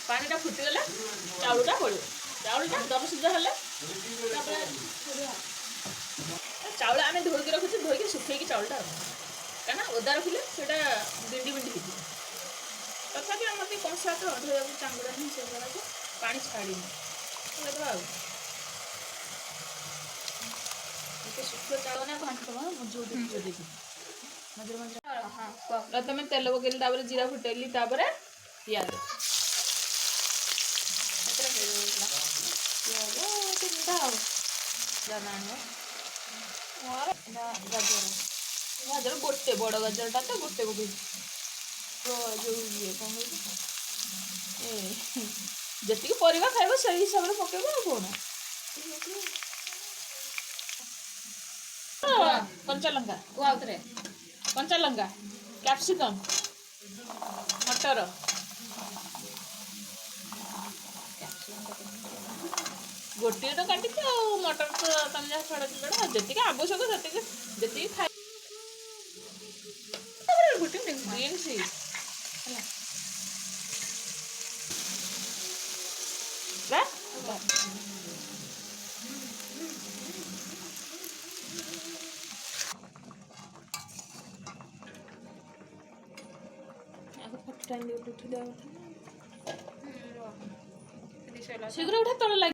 पानी फुटीगले चाउलटा पड़ो चाउलटा दम सुधा हेले चाउल आम धोईकी रखुचे धोईकी सुखेकी चाउलटा कहीं ओदा रखिले बिंडी बिंडी हो तथापि मत कंसा तो धोया चांगुड़ा नहीं से पानी छाड़ी शुक्ल चाउल ना घंटे मझे मझे तुम तेल पकड़ी जीरा फुटेली पियाज गाजर गाजर गोटे बड़ गाजरटा तो गोटे पकड़ जो ये कौन जी परिवा खाइब से हिसाब से पकेब कौन कंचा लंका कंचा लंका कैप्सिकम मटर गोटे तो काटी मटर तो तुम जहाँ छड़ा छड़ा जी आवश्यक जी खाई गोटे बीन्स शीघ्र उठा तल लगे